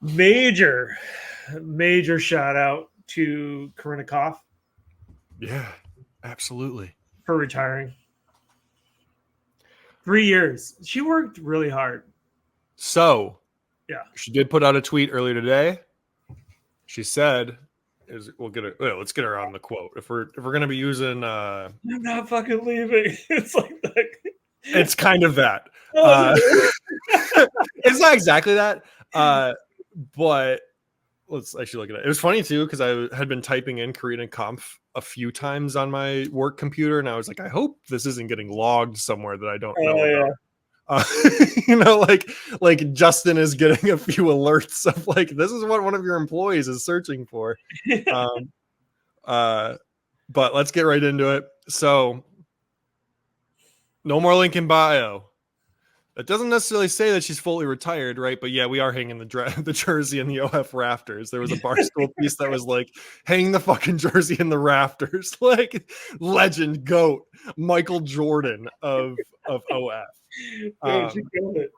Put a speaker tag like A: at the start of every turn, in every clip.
A: Major shout out to Corinna Kopf
B: Yeah, absolutely.
A: for retiring. 3 years. She worked really hard.
B: So
A: Yeah.
B: she did put out a tweet earlier today. She said, let's get her on the quote. If we're gonna be using
A: I'm not fucking leaving. It's like that.
B: it's kind of that.
A: Oh,
B: It's not exactly that. But let's actually look at it. It was funny too because I had been typing in Corinna Kopf a few times on my work computer, and I was like, I hope this isn't getting logged somewhere that I don't know about.
A: yeah.
B: Like Justin is getting a few alerts of like this is what one of your employees is searching for. Um, but let's get right into it. So, no more link in bio. That doesn't necessarily say that she's fully retired, right? But yeah, we are hanging the jersey in the OF rafters. There was a Barstool piece that was like, hang the fucking jersey in the rafters. Like, legend, GOAT, Michael Jordan of OF.
A: Dude, she killed it.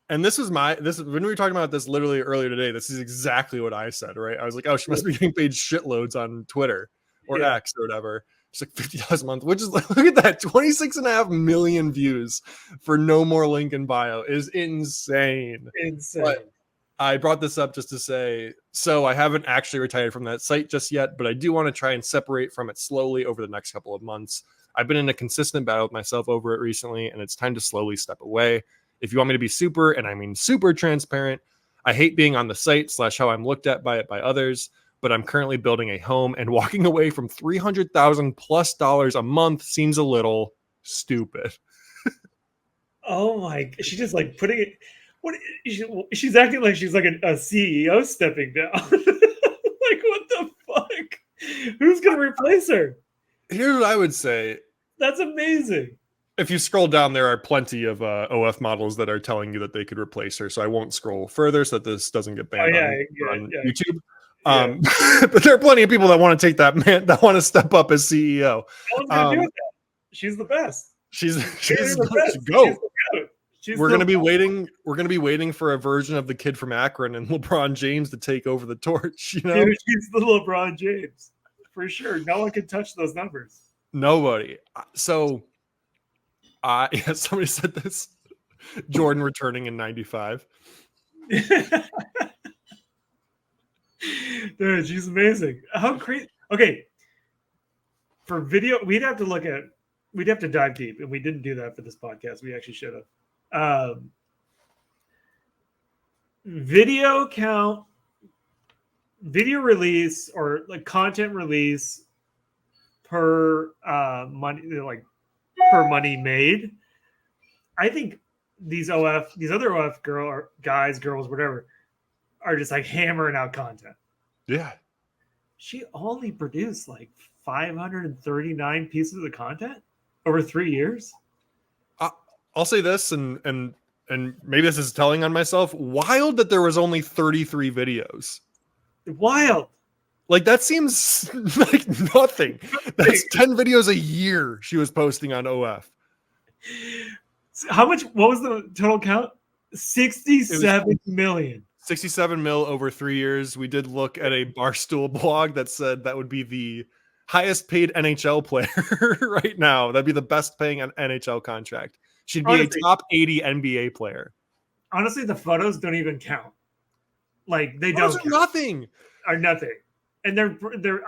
B: And this is when we were talking about this literally earlier today, this is exactly what I said, right? I was like, oh, she must be getting paid shitloads on Twitter or X or whatever. It's like $50 a month, which is like, look at that, 26.5 million views for no more link in bio is insane.
A: Insane.
B: But I brought this up just to say, so I haven't actually retired from that site just yet, but I do want to try and separate from it slowly over the next couple of months. I've been in a consistent battle with myself over it recently, and it's time to slowly step away. If you want me to be super, and I mean super transparent, I hate being on the site / how I'm looked at by it by others, but I'm currently building a home, and walking away from $300,000+ a month seems a little stupid.
A: Oh my! She's just like putting it. What? She's acting like she's like a CEO stepping down. Like what the fuck? Who's gonna replace her?
B: Here's what I would say.
A: That's amazing.
B: If you scroll down, there are plenty of OF models that are telling you that they could replace her. So I won't scroll further so that this doesn't get banned on YouTube. But there are plenty of people that want to take that want to step up as CEO.
A: No one's gonna do that. She's the best.
B: She's
A: the best.
B: Go.
A: We're
B: gonna be waiting. We're gonna be waiting for a version of the kid from Akron and LeBron James to take over the torch. You know,
A: dude, she's the LeBron James for sure. No one can touch those numbers.
B: Nobody. So, yeah, somebody said this. Jordan returning in '95.
A: Dude, she's amazing. How crazy. Okay. For video, we'd have to dive deep, and we didn't do that for this podcast. We actually should have. Video count, video release, or like content release per money, like per money made. I think these other OF girls, whatever, are just like hammering out content.
B: Yeah.
A: She only produced like 539 pieces of content over 3 years.
B: I'll say this, and maybe this is telling on myself. Wild that there was only 33 videos.
A: Wild.
B: Like that seems like nothing. That's 10 videos a year she was posting on OF.
A: How much? What was the total count? 67 million.
B: 67 mil over 3 years. We did look at a Barstool blog that said that would be the highest paid NHL player right now. That'd be the best paying NHL contract. She'd be a top 80 NBA player.
A: Honestly, the photos don't even count. Like they don't.
B: Are nothing.
A: Are nothing. And they're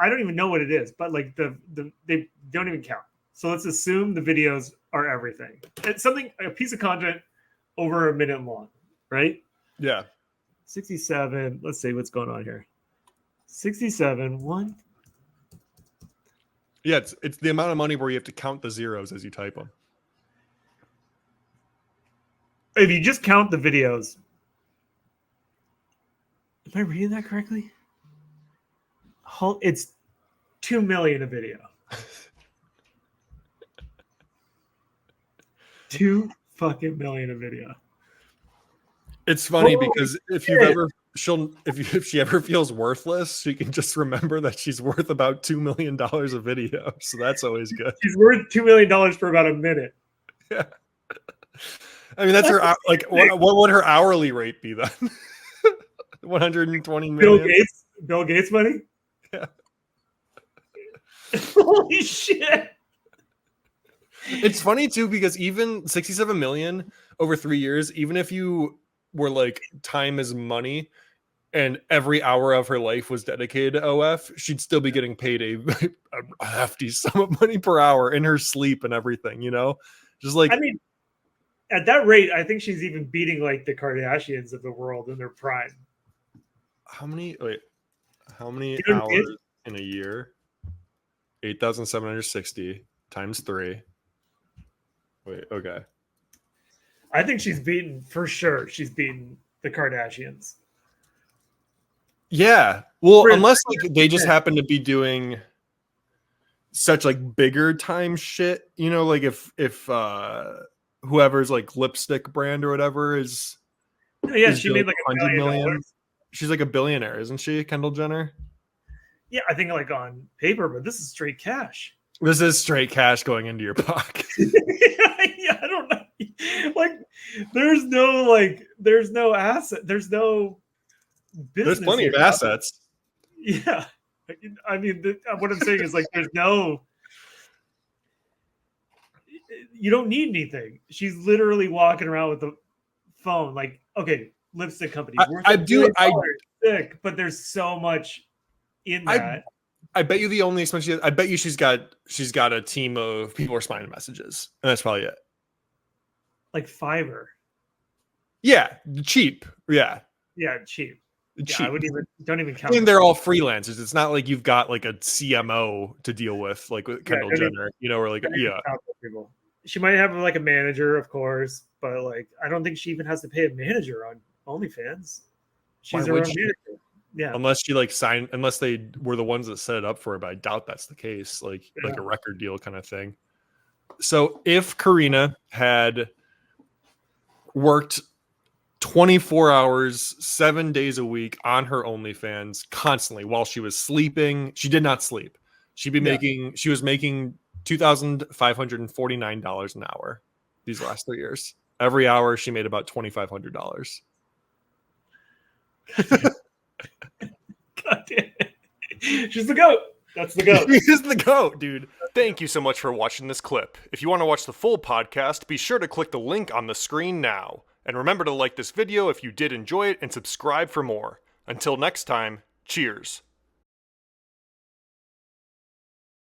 A: I don't even know what it is, but like they don't even count. So let's assume the videos are everything. It's a piece of content over a minute long, right?
B: Yeah.
A: 67. Let's see what's going on here. 67. One.
B: Yeah, it's the amount of money where you have to count the zeros as you type them.
A: If you just count the videos, am I reading that correctly? It's 2 million a video. 2 fucking million a video.
B: It's funny because if she ever feels worthless, she can just remember that she's worth about $2 million a video. So that's always good.
A: She's worth $2 million for about a minute.
B: Yeah. I mean, that's her. Like, what would her hourly rate be then? 120
A: Bill
B: million.
A: Gates. Bill Gates money.
B: Yeah.
A: Holy shit!
B: It's funny too because even 67 million over 3 years, even if you were like time is money and every hour of her life was dedicated to OF, she'd still be getting paid a hefty sum of money per hour in her sleep and everything, you know? Just like,
A: I mean, at that rate, I think she's even beating like the Kardashians of the world in their prime.
B: how many
A: You know what I mean?
B: hours in a year? 8,760 times 3. Wait, okay.
A: I think she's beaten for sure. She's beaten the Kardashians.
B: Yeah. Well,
A: For-
B: unless like they just happen to be doing such like bigger time shit, you know, like if whoever's like lipstick brand or whatever is
A: Yeah,
B: is
A: she
B: doing
A: made like $1
B: 100
A: million.
B: million. She's like a billionaire, isn't she, Kendall Jenner?
A: Yeah, I think like on paper, but this is straight cash.
B: This is straight cash going into your pocket.
A: Yeah, I don't know. Like, there's no asset. There's no business.
B: There's plenty
A: here.
B: of assets.
A: Yeah, I mean, what I'm saying is like, there's no. You don't need anything. She's literally walking around with the phone. Like, okay, lipstick company. Sick, but there's so much in that.
B: I bet you the only expense she has, I bet you she's got a team of people responding to messages, and that's probably it.
A: Like Fiverr.
B: Yeah, cheap. Yeah,
A: Cheap.
B: cheap.
A: Yeah, don't even count.
B: And they're all freelancers. It's not like you've got like a CMO to deal with, like with Kendall Jenner, you know, or like
A: people. She might have like a manager, of course, but like I don't think she even has to pay a manager on OnlyFans. She's her own manager. Yeah.
B: Unless she like signed, unless they were the ones that set it up for her, but I doubt that's the case. Like a record deal kind of thing. So if Corinna had worked 24 hours, 7 days a week on her OnlyFans constantly while she was sleeping, she did not sleep. She was making $2,549 an hour these last 3 years. Every hour she made about $2,500.
A: God damn it. She's the GOAT. That's the GOAT.
B: She's the GOAT, dude. Thank you so much for watching this clip. If you want to watch the full podcast, be sure to click the link on the screen now. And remember to like this video if you did enjoy it and subscribe for more. Until next time, cheers.